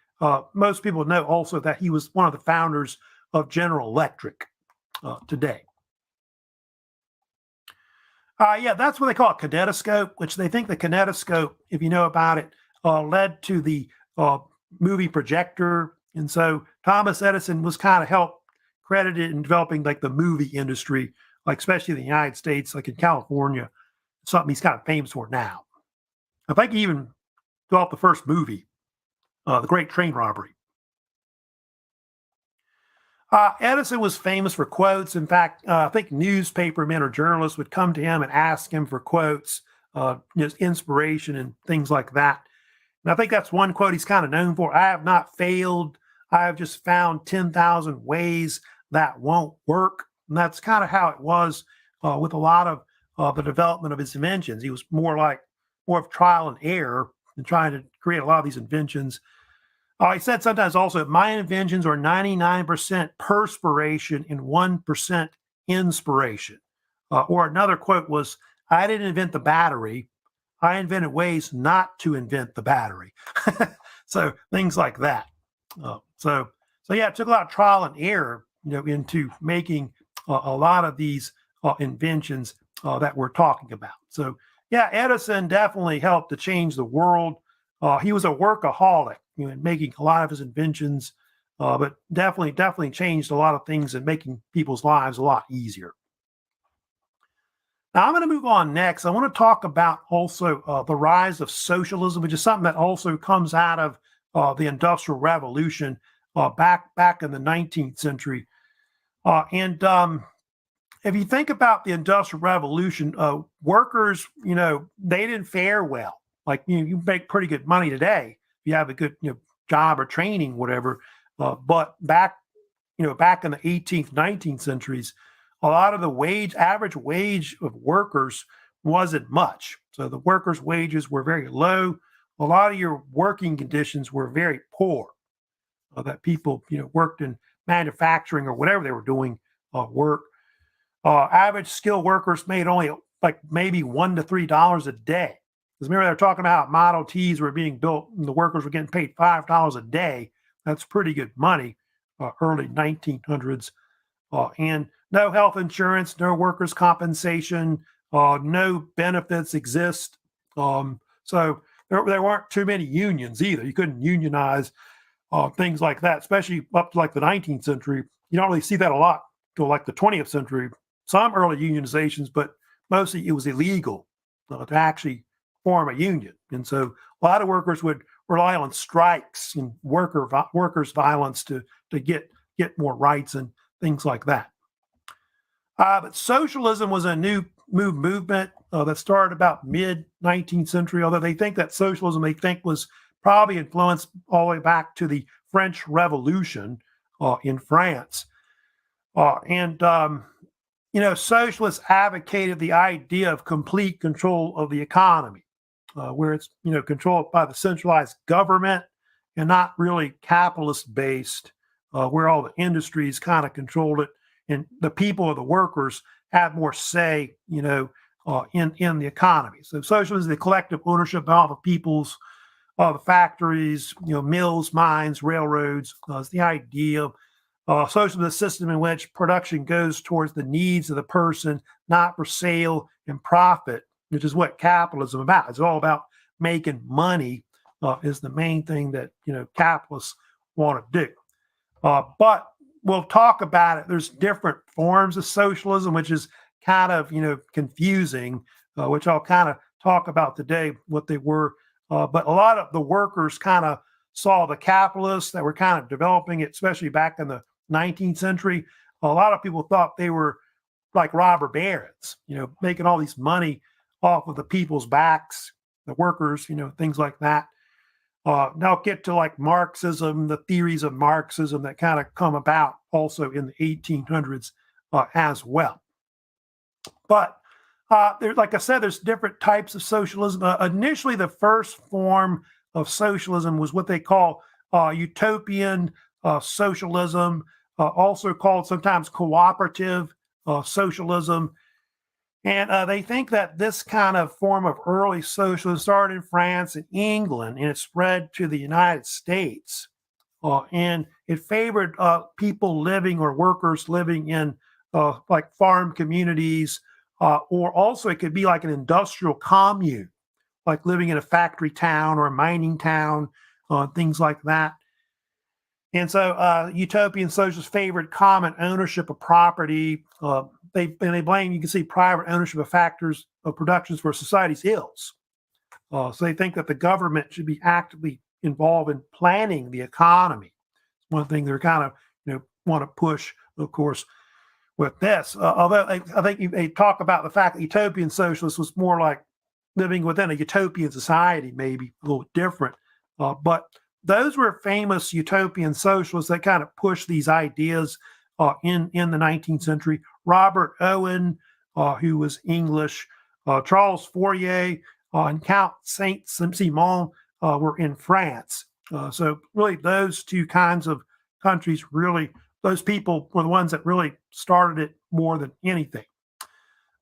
most people know also that he was one of the founders of General Electric today. Yeah, that's what they call a kinetoscope, which they think the kinetoscope, if you know about it, led to the movie projector. And so Thomas Edison was kind of helped credited in developing like the movie industry, like especially in the United States, like in California, something he's kind of famous for now. I think he even developed the first movie, The Great Train Robbery. Edison was famous for quotes. In fact, I think newspapermen or journalists would come to him and ask him for quotes, just inspiration and things like that. And I think that's one quote he's kind of known for. I have not failed. I have just found 10,000 ways that won't work. And that's kind of how it was with a lot of the development of his inventions. He was more of trial and error and trying to create a lot of these inventions. He said sometimes also, my inventions are 99% perspiration and 1% inspiration. Or another quote was, I didn't invent the battery. I invented ways not to invent the battery. So things like that. So yeah, it took a lot of trial and error, into making a lot of these inventions that we're talking about. So yeah, Edison definitely helped to change the world. He was a workaholic, in making a lot of his inventions, but definitely changed a lot of things and making people's lives a lot easier. Now I'm going to move on next. I want to talk about also the rise of socialism, which is something that also comes out of the Industrial Revolution back in the 19th century. And if you think about the Industrial Revolution, workers, they didn't fare well. Like you make pretty good money today if you have a good job or training, whatever. But back in the 18th, 19th centuries, a lot of the average wage of workers wasn't much. So the workers' wages were very low. A lot of your working conditions were very poor. That people, worked in manufacturing or whatever they were doing work. Average skilled workers made only like maybe $1 to $3 a day. Because remember, they're talking about Model Ts were being built and the workers were getting paid $5 a day. That's pretty good money, early 1900s. And no health insurance, no workers' compensation, no benefits exist. So there weren't too many unions either. You couldn't unionize things like that, especially up to like the 19th century. You don't really see that a lot till like the 20th century. Some early unionizations, but mostly it was illegal to actually form a union. And so a lot of workers would rely on strikes and workers' violence to get more rights and things like that. But socialism was a new movement that started about mid-19th century, although they think that socialism, was probably influenced all the way back to the French Revolution in France. Socialists advocated the idea of complete control of the economy, where it's, controlled by the centralized government and not really capitalist-based, where all the industries kind of controlled it, and the people or the workers had more say, in the economy. So socialism is the collective ownership of all the people's, the factories, mills, mines, railroads. It's the idea. Socialism is a system in which production goes towards the needs of the person, not for sale and profit, which is what capitalism is about. It's all about making money, is the main thing that capitalists want to do. But we'll talk about it. There's different forms of socialism, which is kind of confusing, which I'll kind of talk about today, what they were. But a lot of the workers kind of saw the capitalists that were kind of developing it, especially back in the 19th century. A lot of people thought they were like robber barons, making all these money off of the people's backs, the workers, things like that. Now I'll get to like Marxism, the theories of Marxism that kind of come about also in the 1800s as well. But like I said, there's different types of socialism. Initially, the first form of socialism was what they call utopian socialism, also called sometimes cooperative socialism. And they think that this kind of form of early socialism started in France and England, and it spread to the United States. And it favored people living or workers living in like farm communities, or also it could be like an industrial commune, like living in a factory town or a mining town, things like that. And so utopian socialists favored common ownership of property. They blame, you can see, private ownership of factors of productions for society's ills. So they think that the government should be actively involved in planning the economy. It's one thing they're kind of want to push, of course, with this. Although I think they talk about the fact that utopian socialist was more like living within a utopian society, maybe a little different. But those were famous utopian socialists that kind of pushed these ideas in the 19th century. Robert Owen, who was English, Charles Fourier, and Count Saint-Simon were in France. So really those two kinds of countries, really, those people were the ones that really started it more than anything.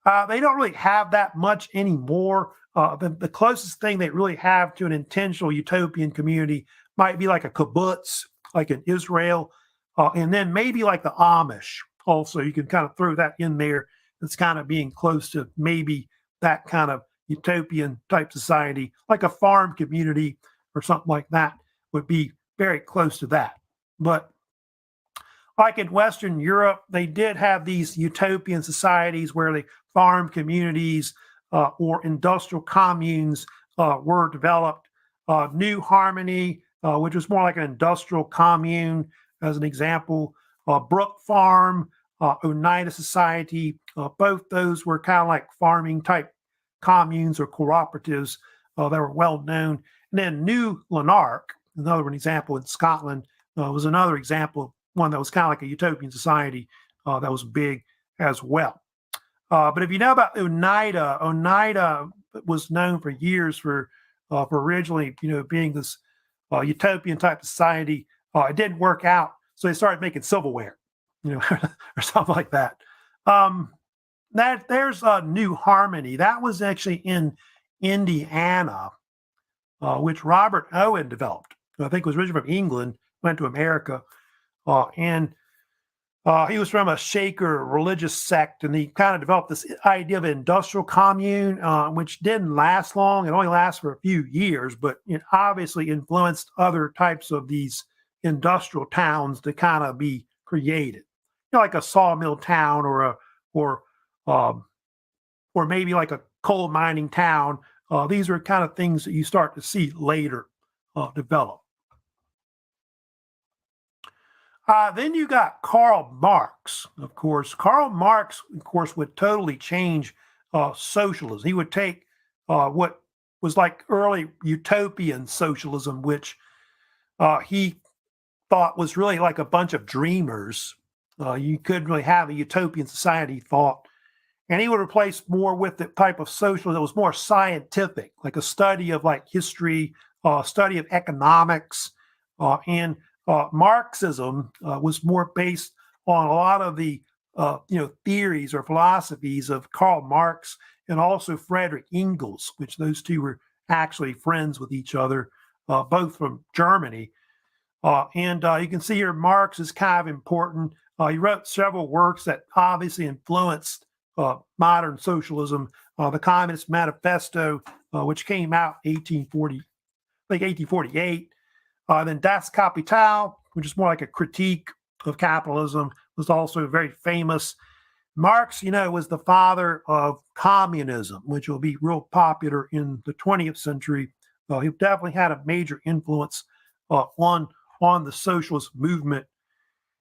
They don't really have that much anymore. The closest thing they really have to an intentional utopian community might be like a kibbutz, like in Israel, and then maybe like the Amish also. You can kind of throw that in there. It's kind of being close to maybe that kind of utopian type society, like a farm community or something like that would be very close to that. But like in Western Europe, they did have these utopian societies where the farm communities or industrial communes were developed. New Harmony, which was more like an industrial commune, as an example. Brook Farm, Oneida Society, both those were kind of like farming type communes or cooperatives that were well known. And then New Lanark, another example in Scotland, was another example of one that was kind of like a utopian society that was big as well. But if you know about Oneida, Oneida was known for years for originally, being this utopian type society. It didn't work out, so they started making silverware, or something like that. There's New Harmony. That was actually in Indiana, which Robert Owen developed. I think was originally from England, went to America, and he was from a Shaker religious sect, and he kind of developed this idea of an industrial commune, which didn't last long. It only lasted for a few years, but it obviously influenced other types of these industrial towns to kind of be created, like a sawmill town or maybe like a coal mining town. These are kind of things that you start to see later develop. Then you got Karl Marx, of course. Karl Marx, of course, would totally change socialism. He would take what was like early utopian socialism, which he thought was really like a bunch of dreamers. You couldn't really have a utopian society, he thought. And he would replace more with the type of socialism that was more scientific, like a study of like history, study of economics, and Marxism was more based on a lot of the theories or philosophies of Karl Marx and also Friedrich Engels, which those two were actually friends with each other, both from Germany. And you can see here Marx is kind of important. He wrote several works that obviously influenced modern socialism. The Communist Manifesto, which came out 1848. Then Das Kapital, which is more like a critique of capitalism, was also very famous. Marx, was the father of communism, which will be real popular in the 20th century. He definitely had a major influence on the socialist movement.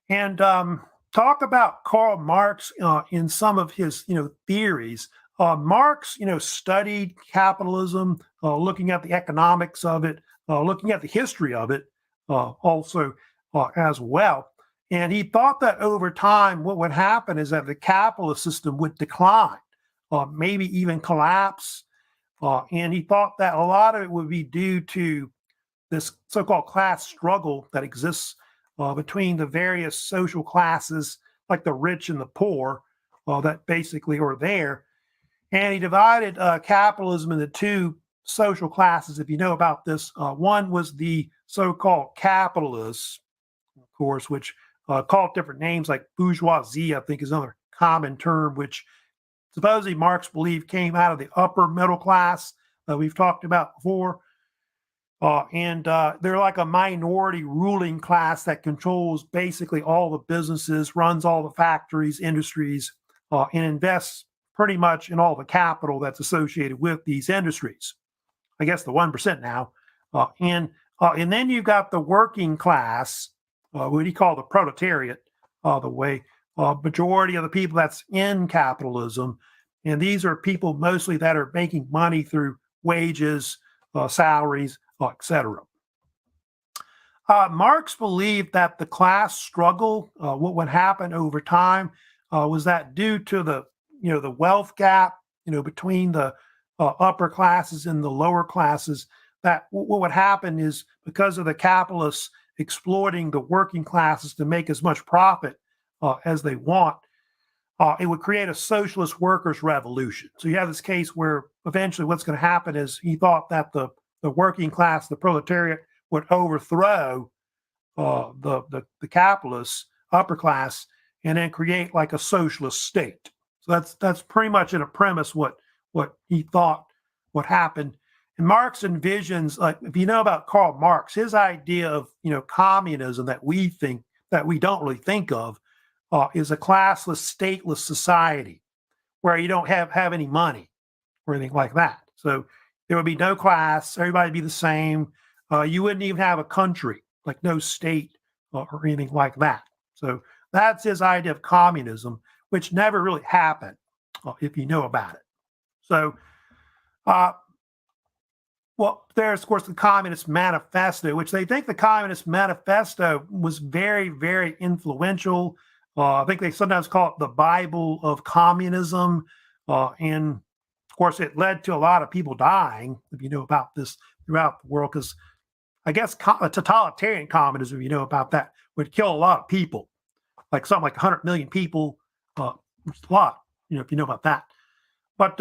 And talk about Karl Marx in some of his, theories. Marx, studied capitalism, looking at the economics of it, looking at the history of it also as well. And he thought that over time, what would happen is that the capitalist system would decline, maybe even collapse. And he thought that a lot of it would be due to this so-called class struggle that exists between the various social classes, like the rich and the poor, that basically are there. And he divided capitalism into two social classes, if you know about this. One was the so-called capitalists, of course, which called different names, like bourgeoisie, I think is another common term, which supposedly Marx believed came out of the upper middle class that we've talked about before. And they're like a minority ruling class that controls basically all the businesses, runs all the factories, industries, and invests pretty much in all the capital that's associated with these industries. I guess the 1% now. And then you've got the working class, what he called the proletariat, the way majority of the people that's in capitalism, and these are people mostly that are making money through wages, salaries, etc. Marx believed that the class struggle, what would happen over time, was that due to the wealth gap, between the upper classes and the lower classes, that what would happen is because of the capitalists exploiting the working classes to make as much profit as they want, it would create a socialist workers' revolution. So you have this case where eventually what's going to happen is he thought that the working class, the proletariat, would overthrow the capitalists, upper class, and then create like a socialist state. So that's pretty much in a premise what he thought would happen. And Marx envisions, like if you know about Karl Marx, his idea of communism that we don't really think of is a classless, stateless society where you don't have any money or anything like that. So there would be no class, everybody would be the same. You wouldn't even have a country, like no state or anything like that. So that's his idea of communism, which never really happened, if you know about it. So, well, there's, of course, the Communist Manifesto, which they think the Communist Manifesto was very, very influential. I think they sometimes call it the Bible of communism. And, of course, it led to a lot of people dying, if you know about this, throughout the world, because I guess totalitarian communism, if you know about that, would kill a lot of people, like something like 100 million people. It's a lot, if you know about that. But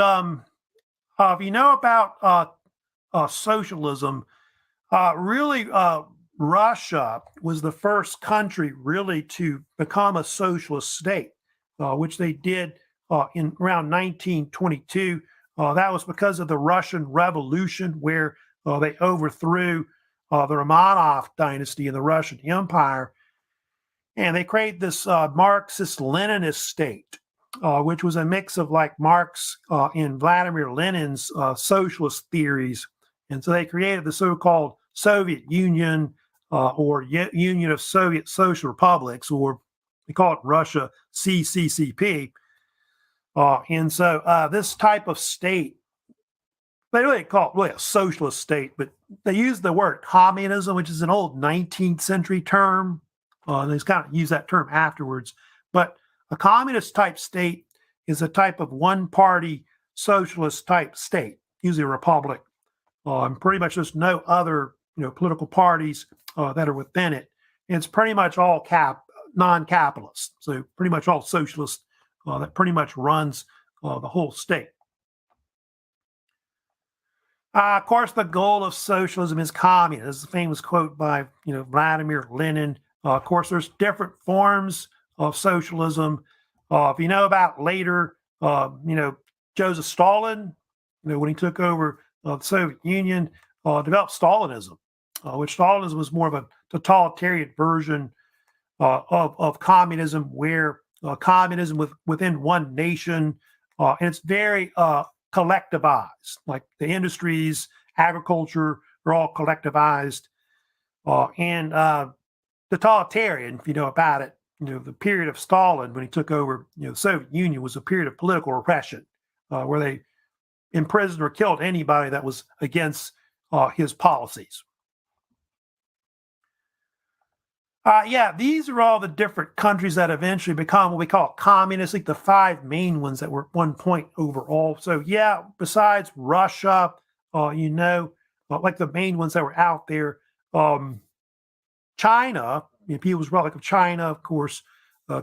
if you know about socialism, really, Russia was the first country really to become a socialist state, which they did in around 1922. That was because of the Russian Revolution, where they overthrew the Romanov dynasty in the Russian Empire. And they created this Marxist-Leninist state, which was a mix of like Marx and Vladimir Lenin's socialist theories. And so they created the so-called Soviet Union or Union of Soviet Social Republics, or they call it Russia CCCP. And so this type of state, they really call it really a socialist state, but they use the word communism, which is an old 19th century term. They kind of use that term afterwards. But a communist type state is a type of one-party socialist type state, usually a republic, and pretty much there's no other political parties that are within it. And it's pretty much all non-capitalist, so pretty much all socialist that pretty much runs the whole state. Of course, the goal of socialism is communism. This is a famous quote by Vladimir Lenin. Of course, there's different forms of socialism. If you know about later, Joseph Stalin, when he took over the Soviet Union, developed Stalinism, which Stalinism was more of a totalitarian version of communism, where communism within one nation, and it's very collectivized. Like the industries, agriculture are all collectivized, and totalitarian. If you know about it, the period of Stalin when he took over, the Soviet Union was a period of political repression, where they imprisoned or killed anybody that was against his policies. These are all the different countries that eventually become what we call communist, like the five main ones that were at one point overall. So besides Russia, like the main ones that were out there, China, People's Republic of China, of course, I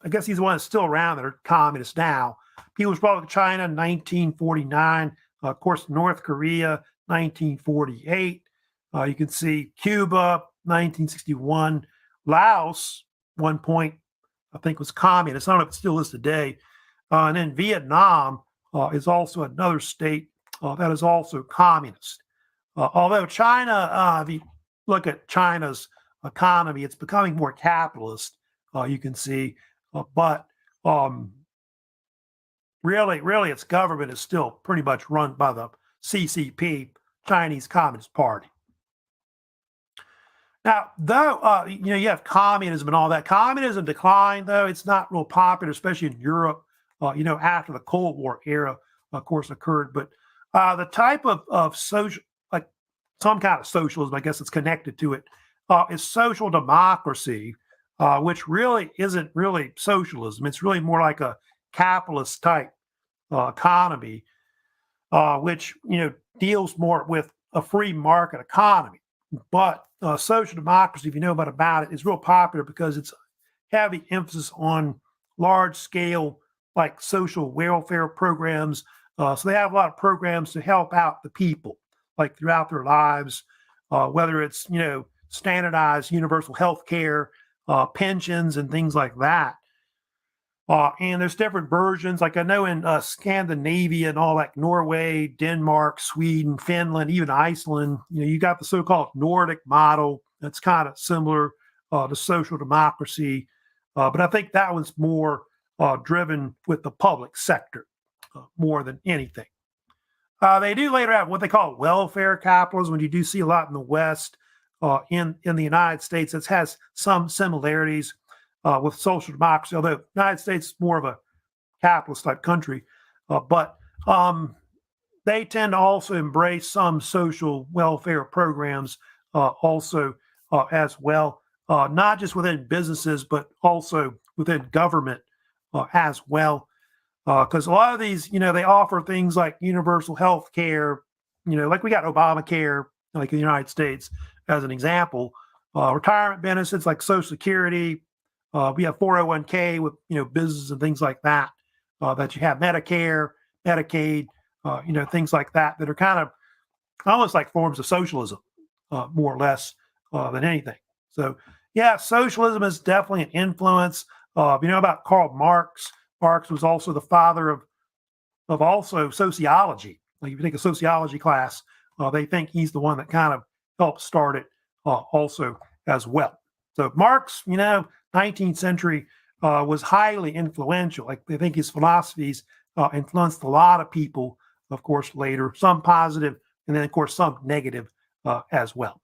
guess he's the one that's still around that are communist now. People's Republic of China, 1949. Of course, North Korea, 1948. You can see Cuba, 1961. Laos, one point, I think was communist. I don't know if it still is today. And then Vietnam is also another state that is also communist. Although China, if you look at China's economy, it's becoming more capitalist, you can see. But really, its government is still pretty much run by the CCP, Chinese Communist Party. Now, though, you have communism and all that. Communism declined, though. It's not real popular, especially in Europe, after the Cold War era, of course, occurred. But the type of social, like some kind of socialism, I guess it's connected to it, is social democracy, which really isn't really socialism. It's really more like a capitalist type economy, which, deals more with a free market economy. But social democracy, if you know about it, is real popular because it's heavy emphasis on large scale, like social welfare programs. So they have a lot of programs to help out the people, like throughout their lives, whether it's, standardized universal health care, pensions, and things like that. And there's different versions. Like I know in Scandinavia and all, like Norway, Denmark, Sweden, Finland, even Iceland, you got the so-called Nordic model. That's kind of similar to social democracy. But I think that one's more driven with the public sector more than anything. They do later have what they call welfare capitalism, when you do see a lot in the West. In the United States, it has some similarities with social democracy, although the United States is more of a capitalist type country. But they tend to also embrace some social welfare programs also as well, not just within businesses, but also within government as well. Because a lot of these, they offer things like universal health care, like we got Obamacare, like in the United States, as an example, retirement benefits like Social Security. We have 401k with, businesses and things like that, that you have Medicare, Medicaid, things like that are kind of almost like forms of socialism, more or less, than anything. So, yeah, socialism is definitely an influence. About Karl Marx. Marx was also the father of also sociology. Like if you take a sociology class, they think he's the one that kind of helped start it also as well. So Marx, 19th century, was highly influential. Like they think his philosophies influenced a lot of people, of course, later, some positive, and then, of course, some negative as well.